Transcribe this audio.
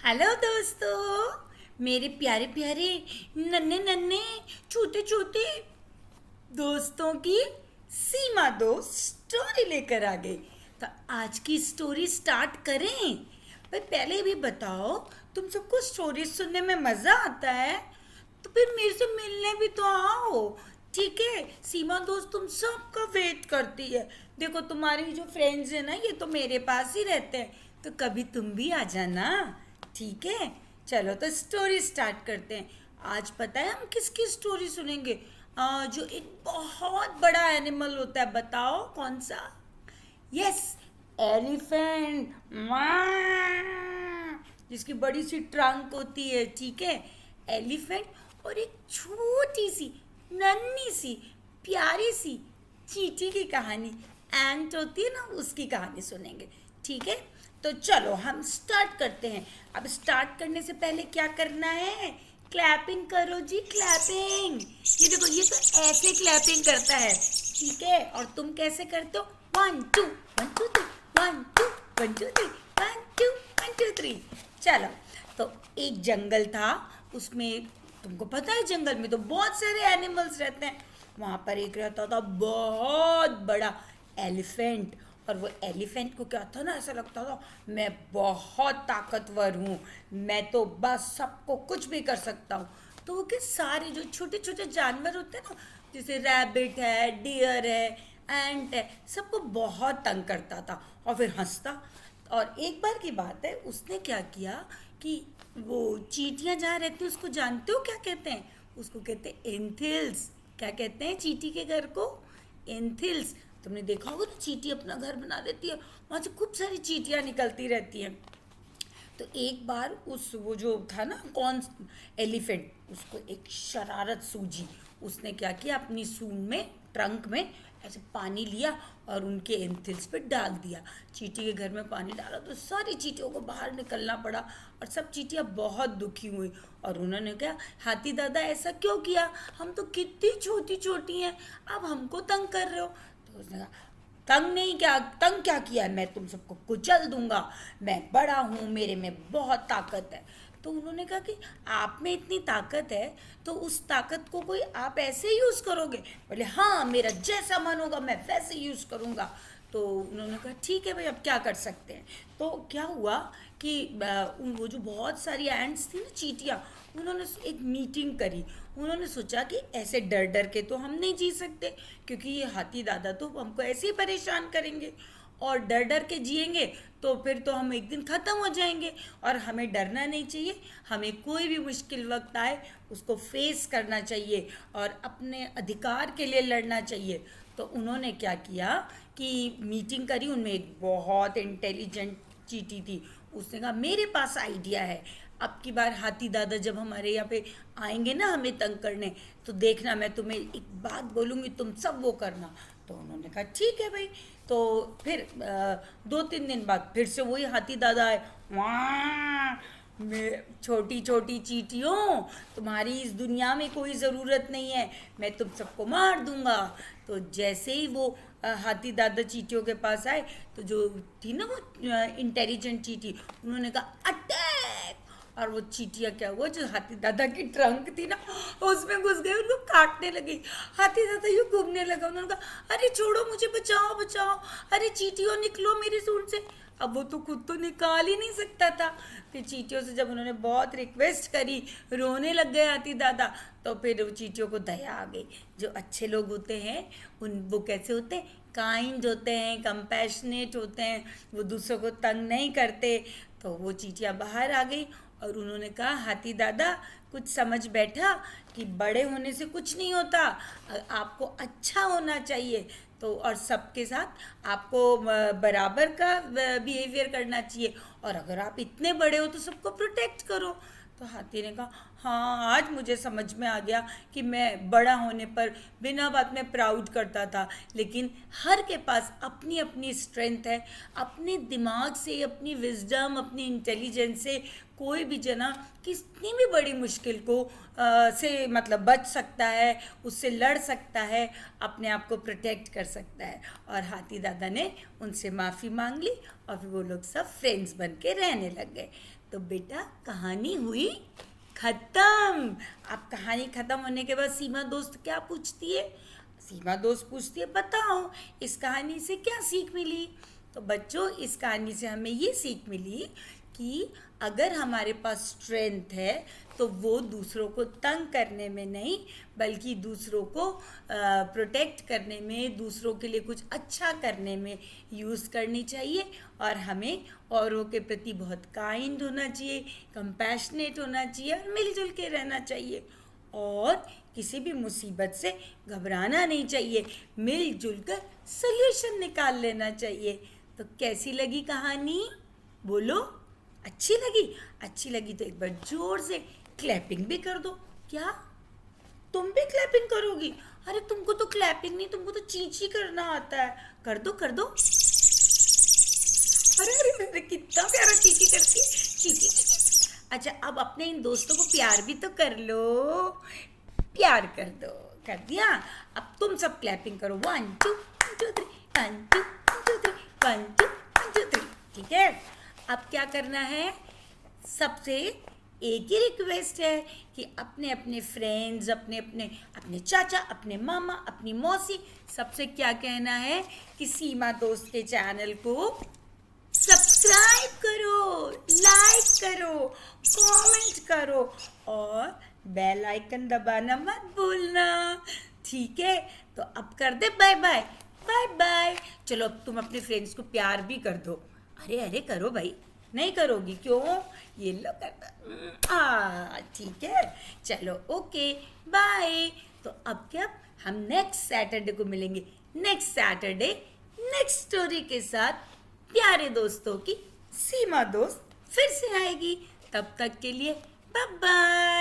Hello दोस्तों, मेरे प्यारे प्यारे नन्हे नन्हे छोटे छोटे दोस्तों की सीमा दोस्त स्टोरी लेकर आ गई। तो आज की स्टोरी स्टार्ट करें। भाई पहले भी बताओ, तुम सबको स्टोरी सुनने में मज़ा आता है तो फिर मेरे से मिलने भी तो आओ। ठीक है, सीमा दोस्त तुम सबका वेट करती है। देखो तुम्हारी जो फ्रेंड्स है ना, ये तो मेरे पास ही रहते हैं, तो कभी तुम भी आ जाना। ठीक है, चलो तो स्टोरी स्टार्ट करते हैं। आज पता है हम किसकी स्टोरी सुनेंगे? जो एक बहुत बड़ा एनिमल होता है, बताओ कौन सा? Yes, elephant. जिसकी बड़ी सी ट्रंक होती है। ठीक है, एलिफेंट और एक छोटी सी नन्ही सी प्यारी सी चींटी की कहानी, एंट होती है ना, उसकी कहानी सुनेंगे। ठीक है, तो चलो हम स्टार्ट करते हैं। अब स्टार्ट करने से पहले क्या करना है? क्लैपिंग करो जी, क्लैपिंग। ये देखो, ये तो ऐसे क्लैपिंग करता है। ठीक है, और तुम कैसे करते हो? 1 2 1 2 3 1 2 1 2 3 1 2 1 2 3। चलो, तो एक जंगल था, उसमें तुमको पता है जंगल में तो बहुत सारे एनिमल्स रहते हैं। वहाँ पर एक रहता था बहुत बड़ा एलिफेंट। और वो एलिफेंट को क्या था ना, ऐसा लगता था मैं बहुत ताकतवर हूँ, मैं तो बस सबको कुछ भी कर सकता हूँ। तो वो के सारे जो छोटे छोटे जानवर होते हैं ना, जैसे रैबिट है, डियर है, एंट है, सबको बहुत तंग करता था और फिर हंसता। और एक बार की बात है, उसने क्या किया कि वो चींटियां जहाँ रहती हैं उसको जानते हो क्या कहते हैं? उसको कहते हैं एंथिल्स। क्या कहते हैं चींटी के घर को? एंथिल्स। तुमने देखा होगा ना, चींटी अपना घर बना लेती है, वहाँ से खूब सारी चींटियाँ निकलती रहती हैं। तो एक बार उस वो जो था ना, कौन एलिफेंट, उसको एक शरारत सूझी। उसने क्या किया, अपनी सूंड में, ट्रंक में ऐसे पानी लिया और उनके एंथिल्स पे डाल दिया। चींटी के घर में पानी डाला तो सारी चींटियों को बाहर निकलना पड़ा और सब चींटियाँ बहुत दुखी हुई। और उन्होंने कहा, हाथी दादा ऐसा क्यों किया? हम तो कितनी छोटी छोटी हैं, अब हमको तंग कर रहे हो। तो उसने कहा, तंग नहीं, क्या तंग क्या किया है, मैं तुम सबको कुचल दूंगा, मैं बड़ा हूँ, मेरे में बहुत ताकत है। तो उन्होंने कहा कि आप में इतनी ताकत है तो उस ताकत को कोई आप ऐसे यूज़ करोगे? बोले हाँ, मेरा जैसा मन होगा मैं वैसे यूज़ करूँगा। तो उन्होंने कहा ठीक है भाई, अब क्या कर सकते हैं। तो क्या हुआ कि वो जो बहुत सारी एंट्स थी ना, चींटियाँ, उन्होंने एक मीटिंग करी। उन्होंने सोचा कि ऐसे डर डर के तो हम नहीं जी सकते, क्योंकि ये हाथी दादा तो हमको ऐसे ही परेशान करेंगे, और डर डर के जिएंगे तो फिर तो हम एक दिन ख़त्म हो जाएंगे। और हमें डरना नहीं चाहिए, हमें कोई भी मुश्किल वक्त आए उसको फेस करना चाहिए और अपने अधिकार के लिए लड़ना चाहिए। तो उन्होंने क्या किया कि मीटिंग करी, उनमें एक बहुत इंटेलिजेंट चींटी थी। उसने कहा, मेरे पास आइडिया है, अब की बार हाथी दादा जब हमारे यहाँ पे आएंगे ना हमें तंग करने, तो देखना मैं तुम्हें एक बात बोलूँगी, तुम सब वो करना। तो उन्होंने कहा ठीक है भाई। तो फिर 2-3 दिन बाद फिर से वही हाथी दादा आए। वहाँ, मैं छोटी छोटी चींटियों, तुम्हारी इस दुनिया में कोई ज़रूरत नहीं है, मैं तुम सबको मार दूंगा। तो जैसे ही वो हाथी दादा चींटियों के पास आए, तो जो थी ना वो इंटेलिजेंट चींटी, उन्होंने कहा अटैक। और वो चींटियाँ क्या हुआ, जो हाथी दादा की ट्रंक थी ना, उसमें घुस गई, उनको काटने लगी। हाथी दादा यूँ घूमने लगा, उन्होंने कहा अरे छोड़ो मुझे, बचाओ बचाओ, अरे चींटियों निकलो मेरी सूंड से। अब वो तो खुद तो निकाल ही नहीं सकता था। फिर चींटियों से जब उन्होंने बहुत रिक्वेस्ट करी, रोने लग गए हाथी दादा। तो फिर वो चींटियों को दया आ गई। जो अच्छे लोग होते हैं उन वो कैसे होते हैं, काइंड होते हैं, कंपैशनेट होते हैं, वो दूसरों को तंग नहीं करते। तो वो चींटियाँ बाहर आ गई और उन्होंने कहा, हाथी दादा कुछ समझ बैठा कि बड़े होने से कुछ नहीं होता, आपको अच्छा होना चाहिए, तो और सबके साथ आपको बराबर का बिहेवियर करना चाहिए, और अगर आप इतने बड़े हो तो सबको प्रोटेक्ट करो। तो हाथी ने कहा, हाँ आज मुझे समझ में आ गया कि मैं बड़ा होने पर बिना बात में प्राउड करता था, लेकिन हर के पास अपनी अपनी स्ट्रेंथ है, अपने दिमाग से, अपनी विजडम, अपनी इंटेलिजेंस से कोई भी जना कितनी भी बड़ी मुश्किल को से मतलब बच सकता है, उससे लड़ सकता है, अपने आप को प्रोटेक्ट कर सकता है। और हाथी दादा ने उनसे माफ़ी मांग ली और फिर वो लोग सब फ्रेंड्स बन के रहने लग गए। तो बेटा कहानी हुई खत्म। अब कहानी खत्म होने के बाद सीमा दोस्त क्या पूछती है? सीमा दोस्त पूछती है, बताओ इस कहानी से क्या सीख मिली? तो बच्चों, इस कहानी से हमें ये सीख मिली कि अगर हमारे पास स्ट्रेंथ है तो वो दूसरों को तंग करने में नहीं, बल्कि दूसरों को प्रोटेक्ट करने में, दूसरों के लिए कुछ अच्छा करने में यूज़ करनी चाहिए। और हमें औरों के प्रति बहुत काइंड होना चाहिए, कंपैशनेट होना चाहिए और मिलजुल के रहना चाहिए। और किसी भी मुसीबत से घबराना नहीं चाहिए, मिलजुल कर सल्यूशन निकाल लेना चाहिए। तो कैसी लगी कहानी? बोलो, अच्छी लगी? अच्छी लगी तो एक बार जोर से क्लैपिंग भी कर दो। क्या तुम भी क्लैपिंग करोगी? अरे तुमको तो क्लैपिंग नहीं, तुमको तो चींची करना आता है। कर दो कर दो। अरे अरे अरे, कितना प्यारा चींची करती है, चींची चींची। अच्छा, अब अपने इन दोस्तों को प्यार भी तो कर लो। प्यार कर दो। कर दिया? अब तुम सब क्लैपिंग करो। 1 2 1 2 3 1 2 1 2 3 1 2 1 2 3। ठीक है? अब क्या करना है? सबसे एक ही रिक्वेस्ट है कि अपने अपने फ्रेंड्स, अपने अपने अपने चाचा, अपने मामा, अपनी मौसी, सबसे क्या कहना है कि सीमा दोस्त के चैनल को सब्सक्राइब करो, लाइक करो, कमेंट करो और बेल आइकन दबाना मत भूलना। ठीक है? तो अब कर दे बाय बाय। Bye bye. चलो अब तुम अपने फ्रेंड्स को प्यार भी कर दो। अरे अरे करो भाई। नहीं करोगी? क्यों? ये लो करता। ठीक है, चलो ओके बाय। तो अब क्या, हम नेक्स्ट सैटरडे को मिलेंगे। नेक्स्ट सैटरडे नेक्स्ट स्टोरी के साथ प्यारे दोस्तों की सीमा दोस्त फिर से आएगी। तब तक के लिए बाय बाय।